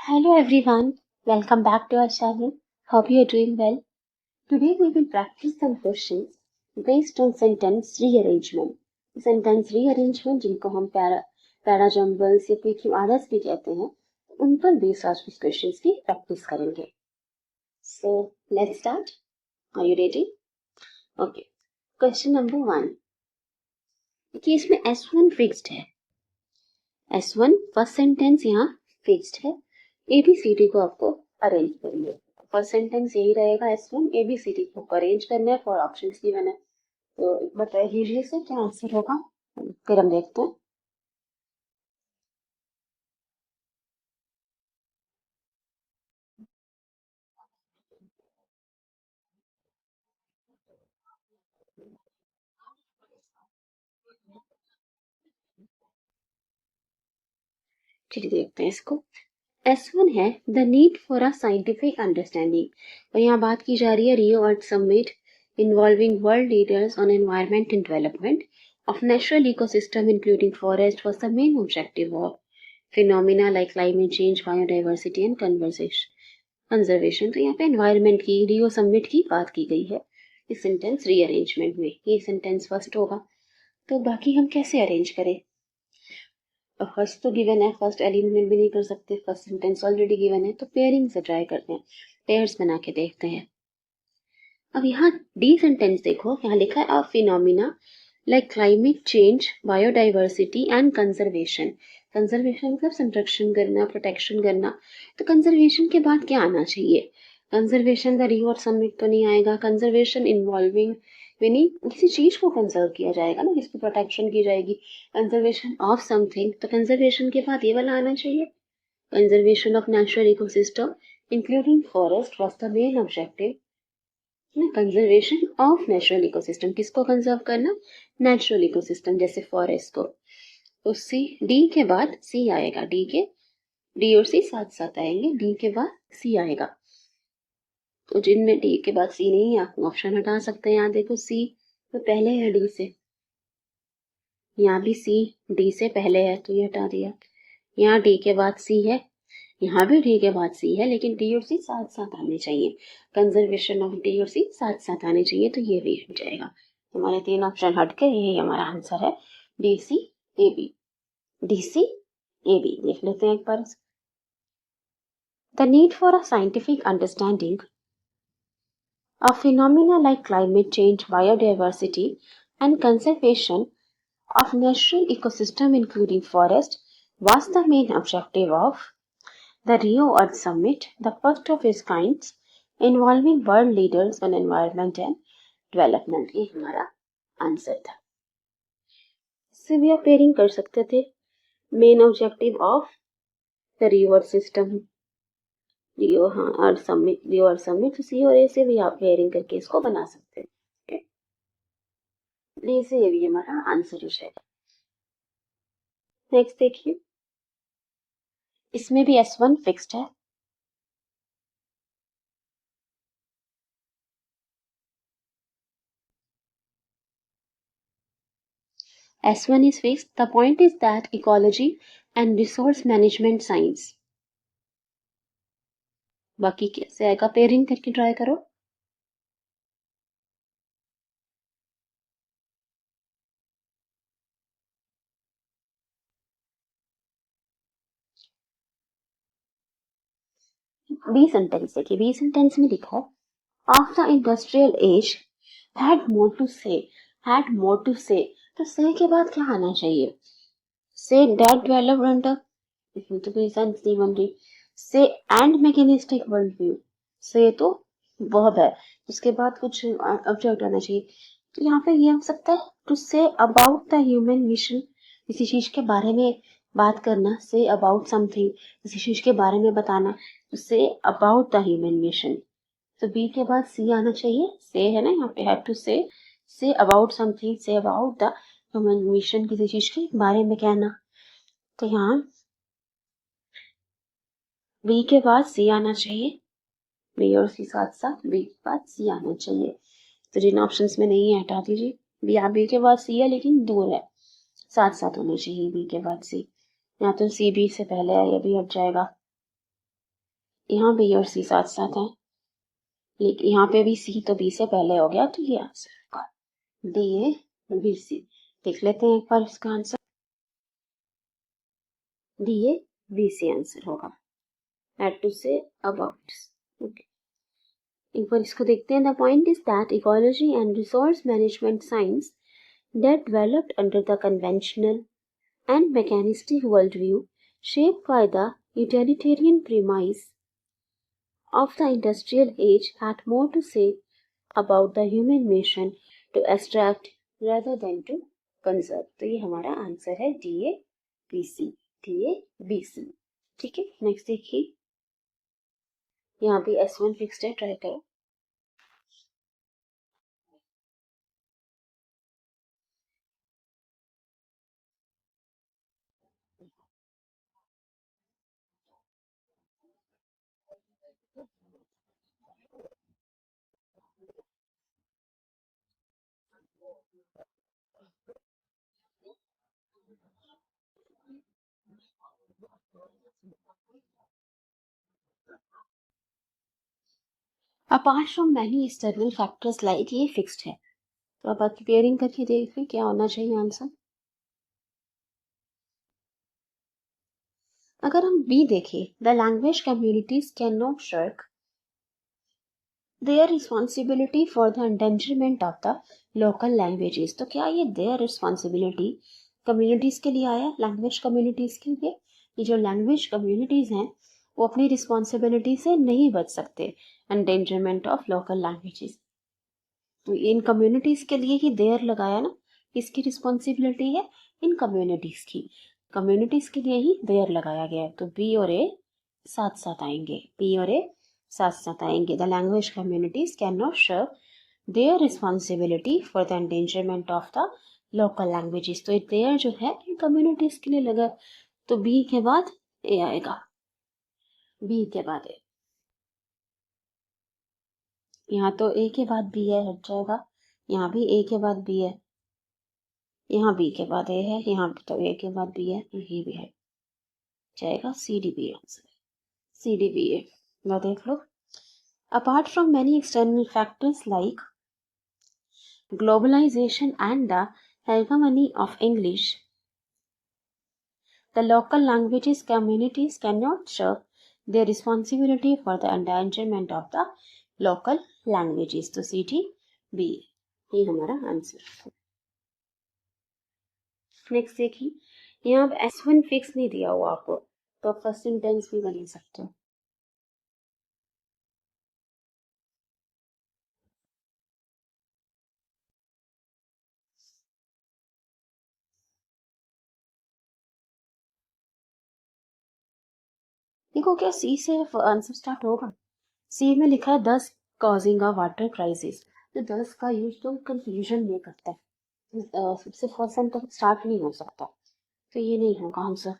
Hello everyone, welcome back to our channel. Hope you are doing well. Today we will practice some questions based on sentence rearrangement. Sentence rearrangement जिनको हम para jumbles या PQRS भी कहते हैं, उन पर based आज कुछ क्वेश्चंस की प्रैक्टिस करेंगे. So let's start. Are you ready? Okay. Question number 1. कि इसमें S1 फिक्स्ड है. S1 फर्स्ट सेंटेंस यहाँ फिक्स्ड है. ABCD को आपको अरेंज करिए. फर्स्ट सेंटेंस यही रहेगा S1. ABCD को अरेंज करना है फॉर ऑप्शंस गिवन है. तो एक बार ट्राई कीजिए से क्या आंसर होगा, फिर हम देखते हैं. चलिए देखते हैं इसको. S1 है the need for a scientific understanding. और यहाँ बात की जा रही है रियो Earth summit involving world leaders on environment and development of natural ecosystem including forest was the main objective of phenomena like climate change, biodiversity and conservation. तो यहाँ पे environment की रियो समिट की बात की गई है इस सेंटेंस रीअरेंजमेंट में. ये सेंटेंस फर्स्ट होगा. तो बाकी हम कैसे अरेंज करें. फर्स्ट तो गिवन है, फर्स्ट एलिमेंट भी नहीं कर सकते, फर्स्ट सेंटेंस ऑलरेडी गिवन है, तो पेयरिंग से ट्राई करते हैं. पेयर्स बना के देखते हैं. अब यहाँ डी सेंटेंस देखो, यहाँ लिखा है a phenomena like climate change, biodiversity and conservation. Conservation मतलब संरक्षण करना, प्रोटेक्शन करना. तो कंजर्वेशन के बाद क्या आना चाहिए. कंजर्वेशन द रिवर समिट तो नहीं आएगा. कंजर्वेशन इन्वॉल्विंग यानी किसी चीज को कंजर्व किया जाएगा ना, जिसकी प्रोटेक्शन की जाएगी. कंजर्वेशन ऑफ समथिंग, तो कंजर्वेशन के बाद ये वाला आना चाहिए. Conservation of natural ecosystem including forest was the main objective. Conservation of natural ecosystem, किसको कंजर्व करना, नेचुरल इकोसिस्टम जैसे फॉरेस्ट को. तो सी डी के बाद सी आएगा. डी और सी साथ साथ आएंगे. डी के बाद सी आएगा. तो जिनमें डी के बाद सी नहीं है ऑप्शन हटा सकते हैं. यहाँ देखो सी तो पहले है डी से, यहाँ भी सी डी से पहले है तो ये हटा दिया. यहाँ डी के बाद सी है, यहाँ भी डी के बाद सी है, लेकिन डी और सी साथ साथ आने चाहिए. कंजर्वेशन ऑफ डी और सी साथ साथ आने चाहिए, तो ये भी हट जाएगा. हमारे 3 ऑप्शन हट के यही हमारा आंसर है D C A B. D C A B देख लेते हैं एक बार. The need for a scientific understanding of phenomena like climate change, biodiversity, and conservation of natural ecosystem including forest was the main objective of the Rio Earth Summit, the first of its kind involving world leaders on environment and development. ये हमारा answer था. इससे भी आप pairing कर सकते थे. Main objective of the Rio Earth system, Rio Earth summit, C और ए से भी आप पेयरिंग करके इसको बना सकते हैं. डी से ये भी हमारा आंसर हो जाएगा. नेक्स्ट देखिए, इसमें भी S1 फिक्स्ड है. S1 is fixed. The point is that ecology and resource management science. बाकी कैसे आएगा, पेयरिंग करके ट्राई करो. बी सेंटेंस देखिए. बी सेंटेंस में लिखा है of the industrial age had more to say. Had more to say, तो से के बाद क्या आना चाहिए. से डेट डेवलप्ड अंडर, इसमें तो कोई सेंस नहीं बन रही. से एंड मैकेनिस्टिक वर्ल्ड व्यू, से तो वर्ब है, उसके बाद कुछ ऑब्जेक्ट आना चाहिए. तो यहाँ पे ये हो सकता है to say about the human mission, किसी चीज के बारे में बात करना. से अबाउट समथिंग, किसी चीज के बारे में बताना. तो से अबाउट द ह्यूमन मिशन, तो बी के बाद सी आना चाहिए. से है ना यहाँ पे, have to say about something, say about the human mission, किसी चीज के बारे में कहना. तो यहाँ बी के बाद सी आना चाहिए. बी और सी साथ साथ, बी के बाद सी आना चाहिए. तो जिन ऑप्शंस में नहीं है हटा दीजिए. बी के बाद सी है लेकिन दूर है, साथ साथ होना चाहिए बी के बाद सी. या तो सी बी से पहले है, ये भी हट जाएगा. यहाँ बी और सी साथ साथ हैं, लेकिन यहाँ पे भी सी तो बी से पहले हो गया, तो ये आंसर होगा डी ए बी सी। देख लेते हैं एक बार इसका answer, D A B C answer होगा। Add to say about, okay एक बार इसको देखते हैं। The point is that ecology and resource management science that developed under the conventional and mechanistic worldview shaped by the utilitarian premise of the industrial age had more to say about the human mission to extract rather than to conserve। तो ये हमारा answer है D A B C, D A B C. ठीक है, next देखिए, यहाँ भी S1 fixed है, ट्राई करो। Apart from many external factors like, ये फिक्स्ड है, तो अब कंपेयरिंग करके देखिए क्या होना चाहिए आंसर। अगर हम बी देखें, the language communities can not shirk their responsibility for the endangerment of the local languages, तो क्या ये देयर रिस्पॉन्सिबिलिटी कम्युनिटीज के लिए आया, लैंग्वेज कम्युनिटीज के लिए? ये जो लैंग्वेज कम्युनिटीज हैं वो अपनी रिस्पॉन्सिबिलिटी से नहीं बच सकते, एंडेंजरमेंट ऑफ लोकल लैंग्वेजेस, तो इन कम्युनिटीज के लिए ही देयर लगाया ना, इसकी रिस्पॉन्सिबिलिटी है इन कम्युनिटीज की, कम्युनिटीज के लिए ही देयर लगाया गया है, तो बी और ए साथ साथ आएंगे, बी और ए साथ साथ आएंगे। The language communities can not shirk their responsibility for the endangerment of the local languages, तो देयर जो है इन कम्युनिटीज के लिए लगा, तो बी के बाद ए आएगा, बी के बाद ए, यहाँ तो ए के बाद बी है, हट जाएगा, यहाँ भी ए के बाद बी है, यहाँ बी के बाद ए है, यहाँ तो ए के बाद बी है, ये भी है, जाएगा C D B answer, C D B A. लो देख लो, apart from many external factors like globalization and the hegemony of English, the local languages communities cannot shirk their responsibility for the endangerment of the local languages, तो सी D B, ये हमारा answer. Next देखिए, यहाँ पे S1 fix नहीं दिया हुआ आपको, तो आप फर्स्ट सेंटेंस भी बना सकते हो। देखो क्या सी से आंसर स्टार्ट होगा, सी में लिखा है 10 कॉजिंग अ वाटर क्राइसिस, तो 10 का यूज तो कंफ्यूजन में करता है, सबसे फर्स्ट सेंटेंस स्टार्ट नहीं हो सकता, तो ये नहीं होगा आंसर।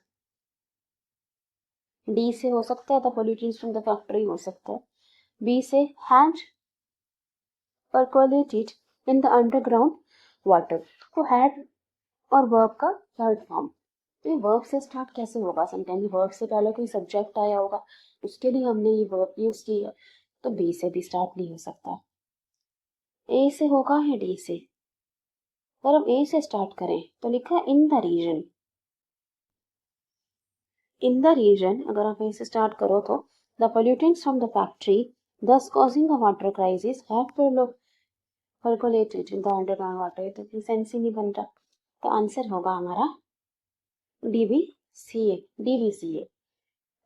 डी से हो सकता है, the pollutants from the factory हो सकता है, बी से had percolated in the underground water, तो हैड और वर्ब का थर्ड फॉर्म, तो ये वर्ब से स्टार्ट कैसे होगा सेंटेंस, वर्ब से पहले कोई सब्जेक्ट आया होगा, उसके लिए हमने ये वर्ब यूज की है, तो बी से भी स्टार्ट नहीं हो सकता, ए से होगा या डी से। अगर हम ए से स्टार्ट करें तो लिखा है in the region, in the region अगर आप ए से स्टार्ट करो तो the pollutants from the factory thus causing a water crisis have percolated in the underground water, तो कोई सेंस ही नहीं बन रहा, तो आंसर होगा हमारा D B C A, D B C A.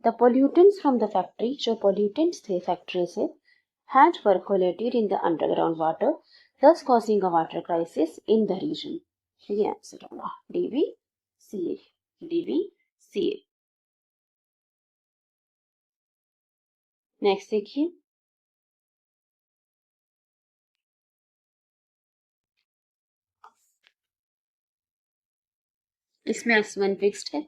The pollutants from the factory, जो pollutants थे फैक्ट्री से, had percolated in the underground water thus causing a water crisis in the region, ये आंसर होगा D B C A, D B C A. Next देखिए, इसमें S1 fixed है,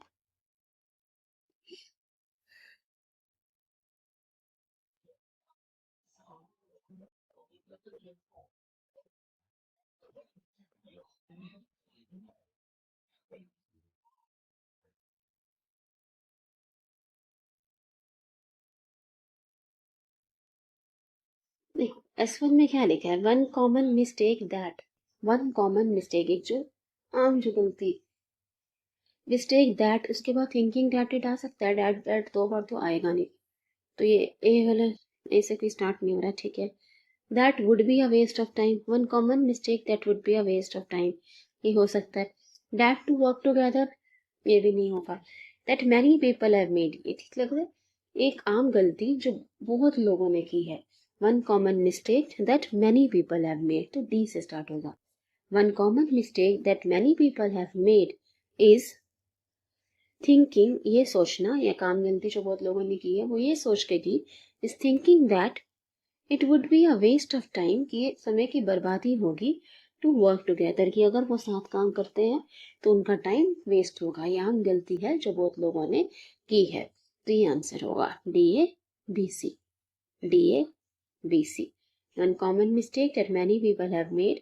S1 में क्या लिखा है? One common mistake that, one common mistake, एक जो आम जो गलती, मिस्टेक दैट, उसके बाद थिंकिंग दैट इट आ सकता है, दैट दैट दो बार तो आएगा नहीं, तो ये ए वाला ए से कोई स्टार्ट नहीं हो रहा, ठीक है। That would be a waste of time, one common mistake that would be a waste of time, ये हो सकता है। दैट टू वर्क टुगेदर, ये भी नहीं होगा। That many people have made, ये ठीक लग रहा है, एक आम गलती जो बहुत लोगों ने की है। One common mistake that many people have made, तो डी से स्टार्ट होगा। One common mistake that many people have made is thinking, ये सोचना, या काम गलती जो बहुत लोगों ने की है वो ये सोच के की, is thinking that it would be a waste of time, कि ये समय की बर्बादी होगी, टू वर्क टुगेदर, कि अगर वो साथ काम करते हैं तो उनका टाइम वेस्ट होगा। ये आम गलती है जो बहुत लोगों ने की है, तो ये आंसर होगा D A B C, D A B C. One common mistake that many people have made